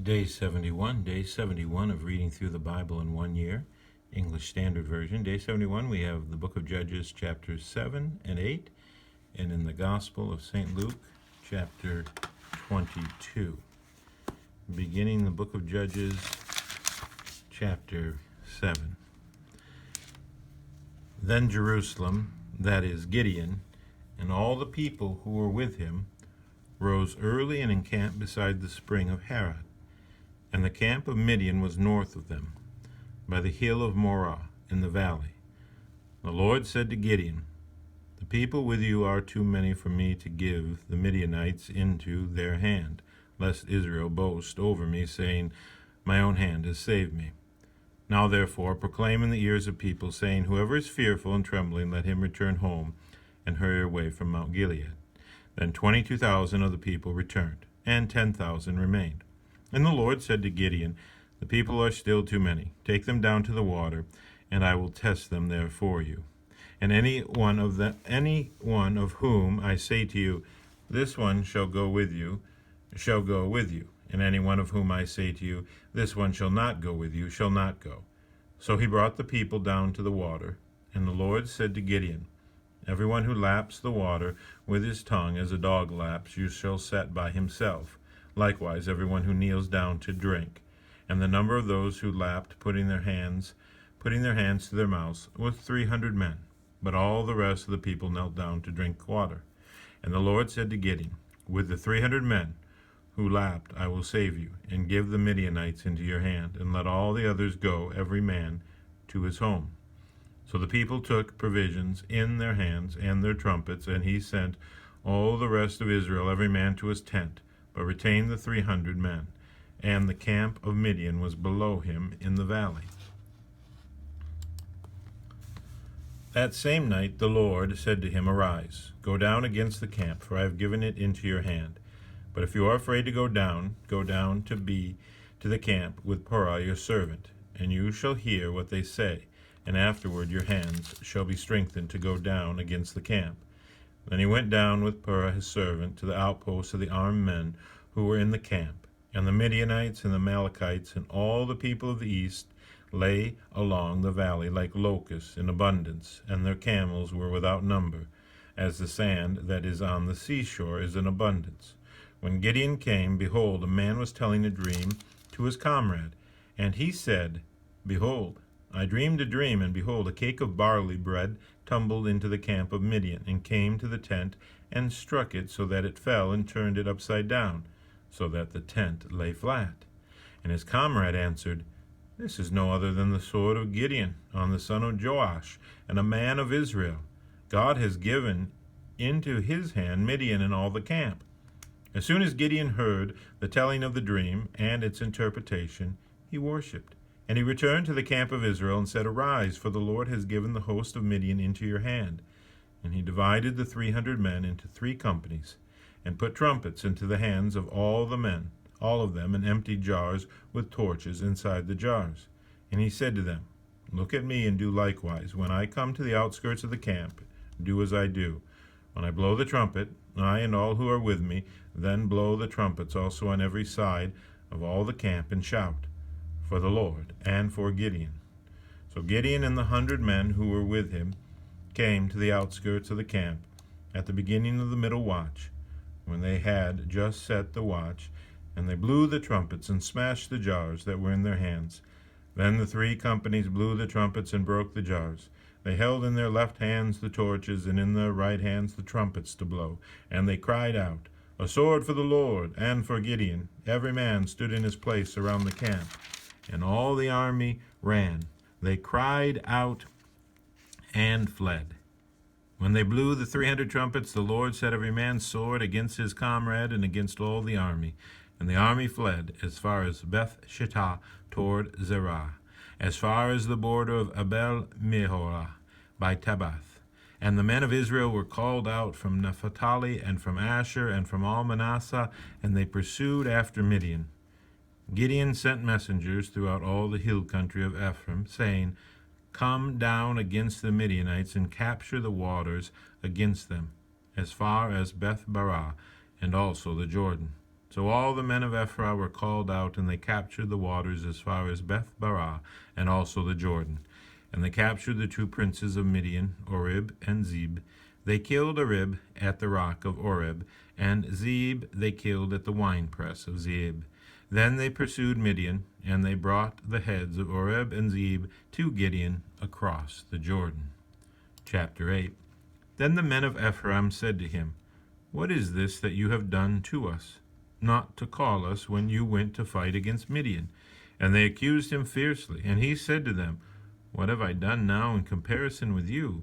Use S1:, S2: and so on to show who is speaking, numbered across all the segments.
S1: Day 71 of reading through the Bible in 1 year, English Standard Version. Day 71, we have the book of Judges, chapters 7 and 8, and in the Gospel of St. Luke, chapter 22. Beginning the book of Judges, chapter 7. Then Jerusalem, that is Gideon, and all the people who were with him, rose early and encamped beside the spring of Harod. And the camp of Midian was north of them, by the hill of Morah in the valley. The Lord said to Gideon, "The people with you are too many for me to give the Midianites into their hand, lest Israel boast over me, saying, 'My own hand has saved me.' Now therefore proclaim in the ears of people, saying, 'Whoever is fearful and trembling, let him return home and hurry away from Mount Gilead.'" Then 22,000 of the people returned, and 10,000 remained. And the Lord said to Gideon, "The people are still too many. Take them down to the water, and I will test them there for you. And any one of whom I say to you, 'This one shall go with you,' shall go with you. And any one of whom I say to you, 'This one shall not go with you,' shall not go." So he brought the people down to the water. And the Lord said to Gideon, "Everyone who laps the water with his tongue as a dog laps, you shall set by himself. Likewise, everyone who kneels down to drink." And the number of those who lapped, putting their hands to their mouths, was 300 men. But all the rest of the people knelt down to drink water. And the Lord said to Gideon, "With the 300 men who lapped I will save you, and give the Midianites into your hand, and let all the others go, every man to his home." So the people took provisions in their hands and their trumpets, and he sent all the rest of Israel, every man to his tent, but retained the 300 men, and the camp of Midian was below him in the valley. That same night the Lord said to him, "Arise, go down against the camp, for I have given it into your hand. But if you are afraid to go down to the camp with Purah your servant, and you shall hear what they say, and afterward your hands shall be strengthened to go down against the camp." Then he went down with Purah his servant to the outposts of the armed men who were in the camp. And the Midianites and the Amalekites and all the people of the east lay along the valley like locusts in abundance, and their camels were without number, as the sand that is on the seashore is in abundance. When Gideon came, behold, a man was telling a dream to his comrade. And he said, "Behold, I dreamed a dream, and behold, a cake of barley bread tumbled into the camp of Midian, and came to the tent, and struck it so that it fell, and turned it upside down, so that the tent lay flat." And his comrade answered, "This is no other than the sword of Gideon, on the son of Joash, and a man of Israel. God has given into his hand Midian and all the camp." As soon as Gideon heard the telling of the dream and its interpretation, he worshipped. And he returned to the camp of Israel and said, "Arise, for the Lord has given the host of Midian into your hand." And he divided the 300 men into 3 companies, and put trumpets into the hands of all the men, all of them, and emptied jars with torches inside the jars. And he said to them, "Look at me and do likewise. When I come to the outskirts of the camp, do as I do. When I blow the trumpet, I and all who are with me, then blow the trumpets also on every side of all the camp, and shout for the Lord and for Gideon." So Gideon and the 100 men who were with him came to the outskirts of the camp at the beginning of the middle watch, when they had just set the watch, and they blew the trumpets and smashed the jars that were in their hands. Then the 3 companies blew the trumpets and broke the jars. They held in their left hands the torches, and in their right hands the trumpets to blow. And they cried out, "A sword for the Lord and for Gideon." Every man stood in his place around the camp, and all the army ran. They cried out and fled. When they blew the 300 trumpets, the Lord set every man's sword against his comrade and against all the army. And the army fled as far as Beth Shittah toward Zerah, as far as the border of Abel Meholah by Tabbath. And the men of Israel were called out from Naphtali and from Asher and from all Manasseh, and they pursued after Midian. Gideon sent messengers throughout all the hill country of Ephraim, saying, "Come down against the Midianites and capture the waters against them, as far as Beth Barah, and also the Jordan." So all the men of Ephraim were called out, and they captured the waters as far as Beth-barah, and also the Jordan. And they captured the two princes of Midian, Oreb and Zeb. They killed Oreb at the rock of Oreb, and Zeb they killed at the winepress of Zeb. Then they pursued Midian, and they brought the heads of Oreb and Zeb to Gideon across the Jordan. Chapter 8. Then the men of Ephraim said to him, What is this that you have done to us, not to call us when you went to fight against Midian? And they accused him fiercely. And he said to them, What have I done now in comparison with you?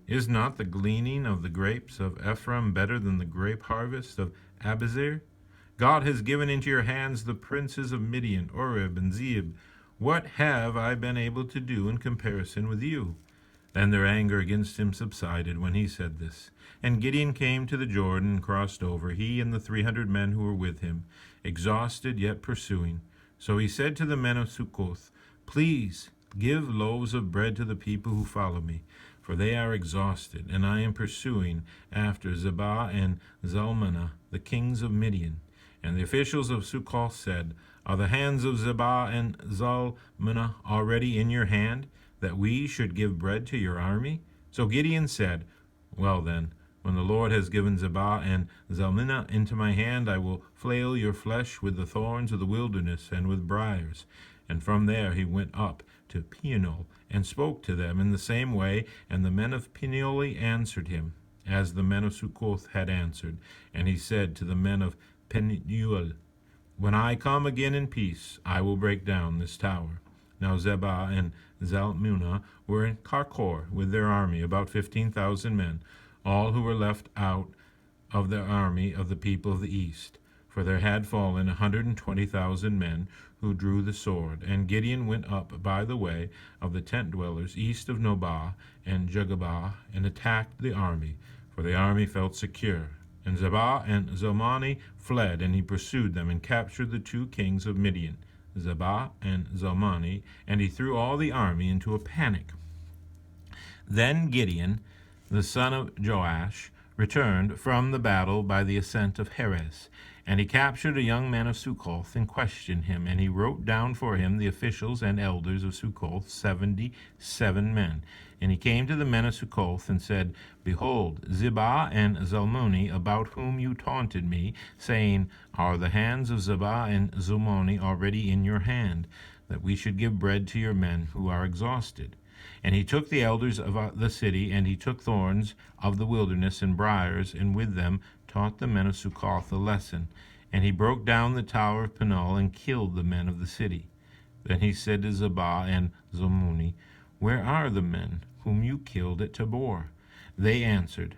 S1: Is not the gleaning of the grapes of Ephraim better than the grape harvest of Abiezer? God has given into your hands the princes of Midian, Oreb and Zeb. What have I been able to do in comparison with you? Then their anger against him subsided when he said this. And Gideon came to the Jordan and crossed over, he and the 300 men who were with him, exhausted yet pursuing. So he said to the men of Succoth, Please give loaves of bread to the people who follow me, for they are exhausted, and I am pursuing after Zebah and Zalmunna, the kings of Midian. And the officials of Succoth said, Are the hands of Zebah and Zalmunna already in your hand, that we should give bread to your army? So Gideon said, Well then, when the Lord has given Zebah and Zalmunna into my hand, I will flail your flesh with the thorns of the wilderness and with briars. And from there he went up to Peniel, and spoke to them in the same way, and the men of Peniel answered him, as the men of Succoth had answered. And he said to the men of Peniel, When I come again in peace, I will break down this tower. Now Zebah and Zalmunna were in Karkor with their army, about 15,000 men, all who were left out of the army of the people of the east. For there had fallen 120,000 men who drew the sword. And Gideon went up by the way of the tent dwellers east of Nobah and Jugabah, and attacked the army, for the army felt secure. And Zebah and Zalmunna fled, and he pursued them, and captured the two kings of Midian, Zebah and Zalmunna, and he threw all the army into a panic. Then Gideon, the son of Joash, returned from the battle by the ascent of Heres, and he captured a young man of Succoth and questioned him, and he wrote down for him the officials and elders of Succoth, 77 men. And he came to the men of Succoth and said, Behold, Zebah and Zalmunna, about whom you taunted me, saying, Are the hands of Zebah and Zalmunna already in your hand, that we should give bread to your men who are exhausted? And he took the elders of the city, and he took thorns of the wilderness and briars, and with them taught the men of Succoth a lesson. And he broke down the tower of Peniel, and killed the men of the city. Then he said to Zebah and Zalmunna, Where are the men whom you killed at Tabor? They answered,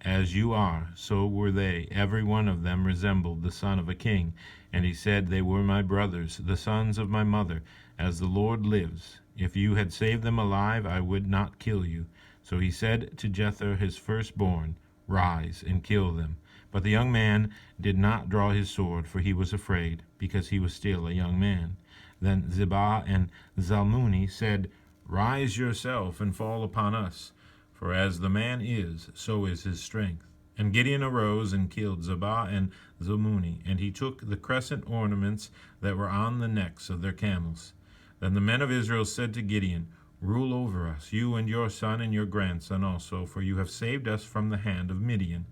S1: As you are, so were they. Every one of them resembled the son of a king. And he said, They were my brothers, the sons of my mother. As the Lord lives, if you had saved them alive, I would not kill you. So he said to Jether his firstborn, Rise and kill them. But the young man did not draw his sword, for he was afraid, because he was still a young man. Then Zebah and Zalmunna said, Rise yourself and fall upon us, for as the man is, so is his strength. And Gideon arose and killed Zebah and Zalmunna, and he took the crescent ornaments that were on the necks of their camels. Then the men of Israel said to Gideon, Rule over us, you and your son and your grandson also, for you have saved us from the hand of Midian.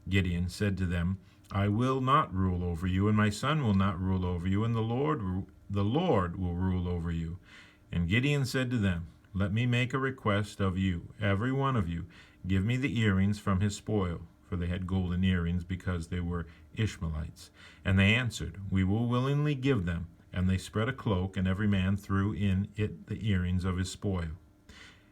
S1: Gideon said to them, I will not rule over you, and my son will not rule over you, and the Lord will rule over you. And Gideon said to them, Let me make a request of you, every one of you. Give me the earrings from his spoil, for they had golden earrings, because they were Ishmaelites. And they answered, We will willingly give them. And they spread a cloak, and every man threw in it the earrings of his spoil.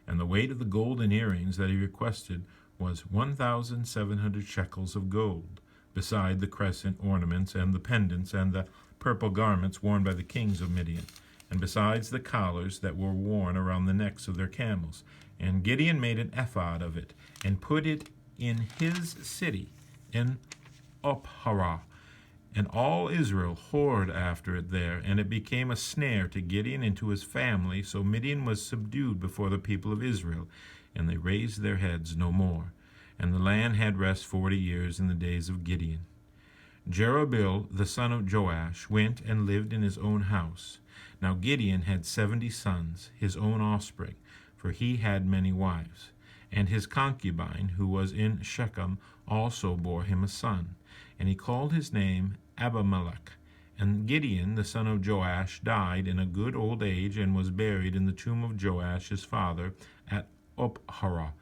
S1: And the weight of the golden earrings that he requested was 1,700 shekels of gold, beside the crescent ornaments and the pendants and the purple garments worn by the kings of Midian, and besides the collars that were worn around the necks of their camels. And Gideon made an ephod of it, and put it in his city, in Opharah. And all Israel whored after it there, and it became a snare to Gideon and to his family. So Midian was subdued before the people of Israel, and they raised their heads no more. And the land had rest 40 years in the days of Gideon. Jerubbaal the son of Joash went and lived in his own house. Now Gideon had 70 sons, his own offspring, for he had many wives. And his concubine, who was in Shechem, also bore him a son. And he called his name Abimelech. And Gideon the son of Joash died in a good old age, and was buried in the tomb of Joash his father at Ophrah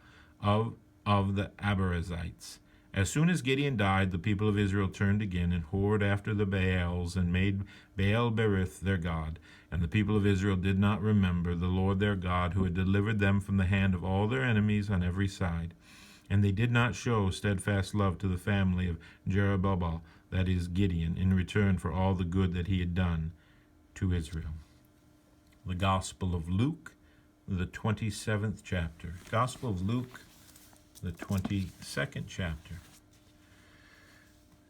S1: of the Abiezrites. As soon as Gideon died, the people of Israel turned again and whored after the Baals, and made Baal-berith their god. And the people of Israel did not remember the Lord their God, who had delivered them from the hand of all their enemies on every side. And they did not show steadfast love to the family of Jerubbaal, that is Gideon, in return for all the good that he had done to Israel. The Gospel of Luke, the 27th chapter. Gospel of Luke, the 22nd chapter.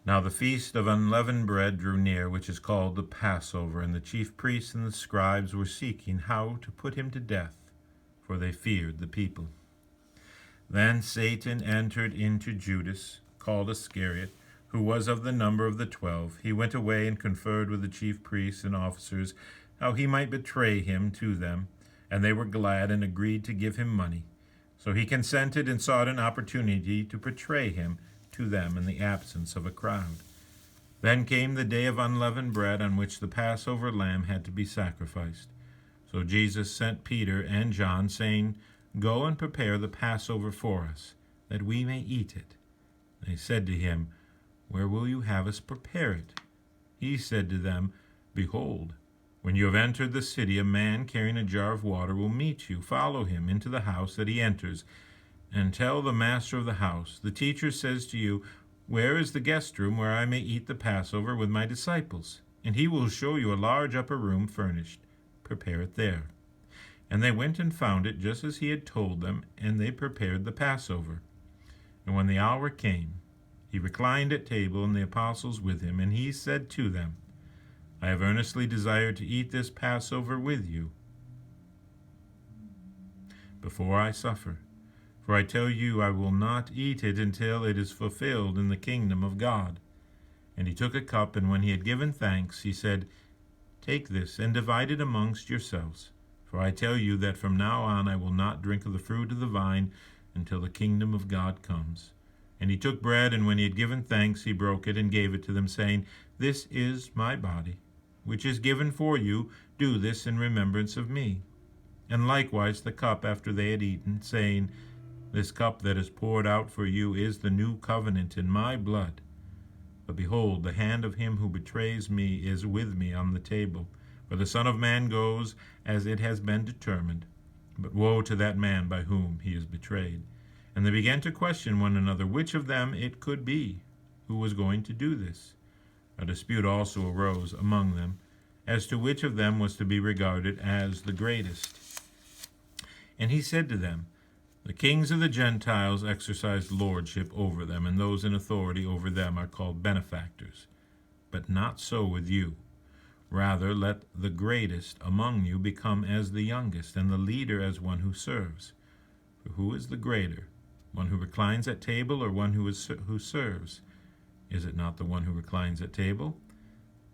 S1: Now the feast of unleavened bread drew near, which is called the Passover, and the chief priests and the scribes were seeking how to put him to death, for they feared the people. Then Satan entered into Judas, called Iscariot, who was of the number of the 12. He went away and conferred with the chief priests and officers how he might betray him to them, and they were glad and agreed to give him money. So he consented and sought an opportunity to betray him to them in the absence of a crowd. Then came the day of unleavened bread, on which the Passover lamb had to be sacrificed. So Jesus sent Peter and John, saying, Go and prepare the Passover for us, that we may eat it. They said to him, Where will you have us prepare it? He said to them, Behold, when you have entered the city, a man carrying a jar of water will meet you. Follow him into the house that he enters, and tell the master of the house, The teacher says to you, Where is the guest room where I may eat the Passover with my disciples? And he will show you a large upper room furnished. Prepare it there. And they went and found it just as he had told them, and they prepared the Passover. And when the hour came, he reclined at table, and the apostles with him, and he said to them, I have earnestly desired to eat this Passover with you before I suffer. For I tell you, I will not eat it until it is fulfilled in the kingdom of God. And he took a cup, and when he had given thanks, he said, Take this, and divide it amongst yourselves. For I tell you that from now on I will not drink of the fruit of the vine until the kingdom of God comes. And he took bread, and when he had given thanks, he broke it and gave it to them, saying, This is my body, which is given for you. Do this in remembrance of me. And likewise the cup after they had eaten, saying, This cup that is poured out for you is the new covenant in my blood. But behold, the hand of him who betrays me is with me on the table. For the Son of Man goes as it has been determined, but woe to that man by whom he is betrayed. And they began to question one another which of them it could be who was going to do this. A dispute also arose among them as to which of them was to be regarded as the greatest. And he said to them, The kings of the Gentiles exercise lordship over them, and those in authority over them are called benefactors. But not so with you. Rather, let the greatest among you become as the youngest, and the leader as one who serves. For who is the greater, one who reclines at table, or one who serves? Is it not the one who reclines at table?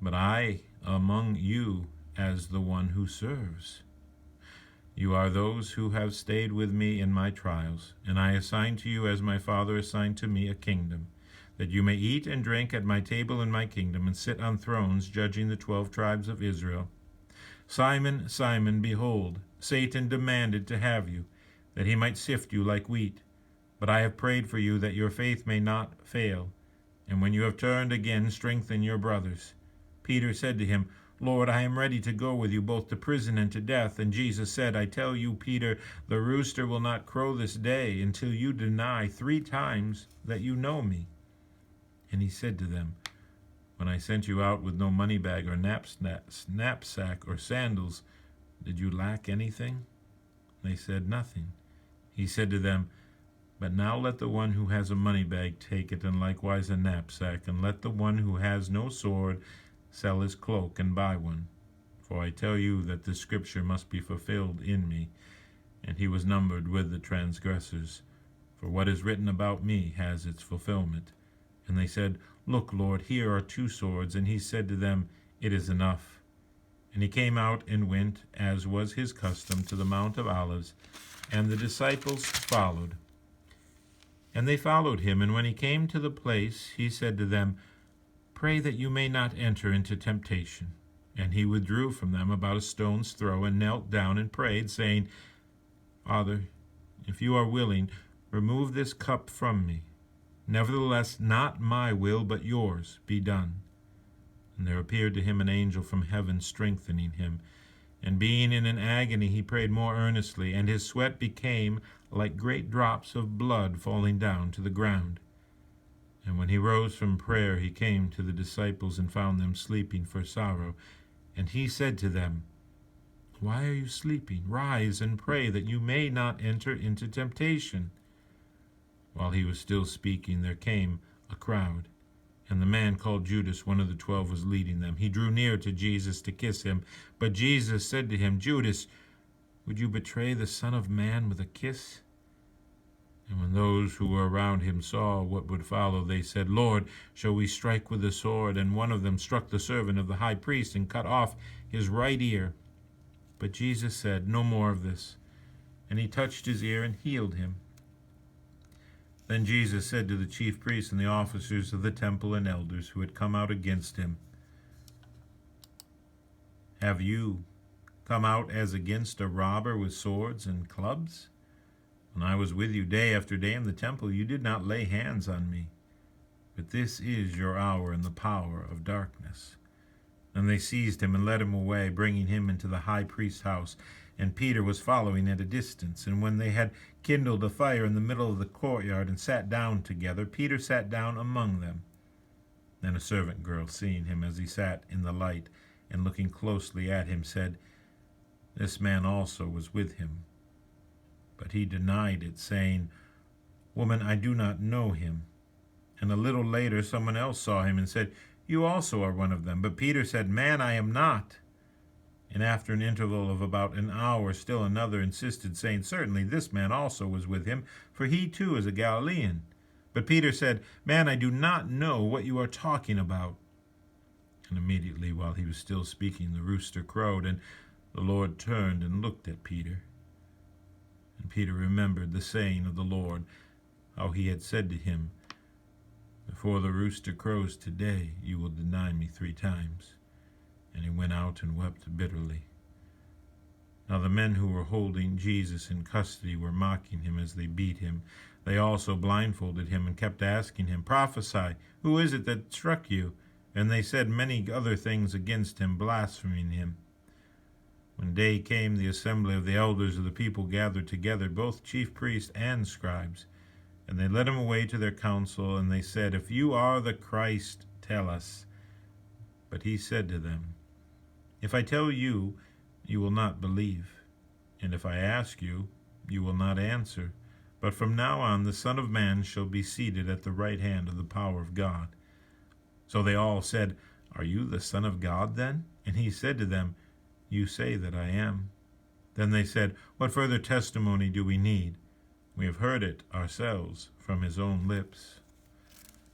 S1: But I among you as the one who serves. You are those who have stayed with me in my trials, and I assign to you, as my Father assigned to me, a kingdom, that you may eat and drink at my table in my kingdom, and sit on thrones judging the 12 tribes of Israel. Simon, Simon, behold, Satan demanded to have you, that he might sift you like wheat. But I have prayed for you that your faith may not fail, and when you have turned again, strengthen your brothers. Peter said to him, Lord, I am ready to go with you both to prison and to death. And Jesus said, I tell you, Peter, the rooster will not crow this day until you deny 3 times that you know me. And he said to them, When I sent you out with no money bag or knapsack or sandals, did you lack anything? They said, Nothing. He said to them, But now let the one who has a money bag take it, and likewise a knapsack, and let the one who has no sword sell his cloak and buy one. For I tell you that this scripture must be fulfilled in me. And he was numbered with the transgressors. For what is written about me has its fulfillment. And they said, Look, Lord, here are 2 swords. And he said to them, It is enough. And he came out and went, as was his custom, to the Mount of Olives, and the disciples followed. And they followed him, and when he came to the place, he said to them, Pray that you may not enter into temptation. And he withdrew from them about a stone's throw, and knelt down and prayed, saying, Father, if you are willing, remove this cup from me. Nevertheless, not my will, but yours be done. And there appeared to him an angel from heaven, strengthening him. And being in an agony, he prayed more earnestly, and his sweat became like great drops of blood falling down to the ground. And when he rose from prayer, he came to the disciples and found them sleeping for sorrow. And he said to them, Why are you sleeping? Rise and pray that you may not enter into temptation. While he was still speaking, there came a crowd, and the man called Judas, one of the 12, was leading them. He drew near to Jesus to kiss him, but Jesus said to him, Judas, would you betray the Son of Man with a kiss? And when those who were around him saw what would follow, they said, Lord, shall we strike with the sword? And one of them struck the servant of the high priest and cut off his right ear. But Jesus said, No more of this. And he touched his ear and healed him. Then Jesus said to the chief priests and the officers of the temple and elders who had come out against him, Have you come out as against a robber with swords and clubs? When I was with you day after day in the temple, you did not lay hands on me. But this is your hour and the power of darkness. And they seized him and led him away, bringing him into the high priest's house. And Peter was following at a distance. And when they had kindled a fire in the middle of the courtyard and sat down together, Peter sat down among them. Then a servant girl, seeing him as he sat in the light and looking closely at him, said, This man also was with him. But he denied it, saying, Woman, I do not know him. And a little later someone else saw him and said, You also are one of them. But Peter said, Man, I am not. And after an interval of about an hour, still another insisted, saying, Certainly this man also was with him, for he too is a Galilean. But Peter said, Man, I do not know what you are talking about. And immediately, while he was still speaking, the rooster crowed, and the Lord turned and looked at Peter. And Peter remembered the saying of the Lord, how he had said to him, Before the rooster crows today, you will deny me 3 times. And he went out and wept bitterly. Now the men who were holding Jesus in custody were mocking him as they beat him. They also blindfolded him and kept asking him, Prophesy, who is it that struck you? And they said many other things against him, blaspheming him. When day came, the assembly of the elders of the people gathered together, both chief priests and scribes. And they led him away to their council, and they said, If you are the Christ, tell us. But he said to them, If I tell you, you will not believe. And if I ask you, you will not answer. But from now on the Son of Man shall be seated at the right hand of the power of God. So they all said, Are you the Son of God then? And he said to them, You say that I am. Then they said, What further testimony do we need? We have heard it ourselves from his own lips.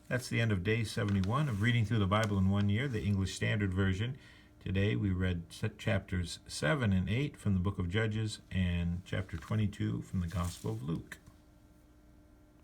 S1: That's the end of day 71 of reading through the Bible in 1 year, the English Standard Version. Today we read chapters 7 and 8 from the book of Judges and chapter 22 from the Gospel of Luke.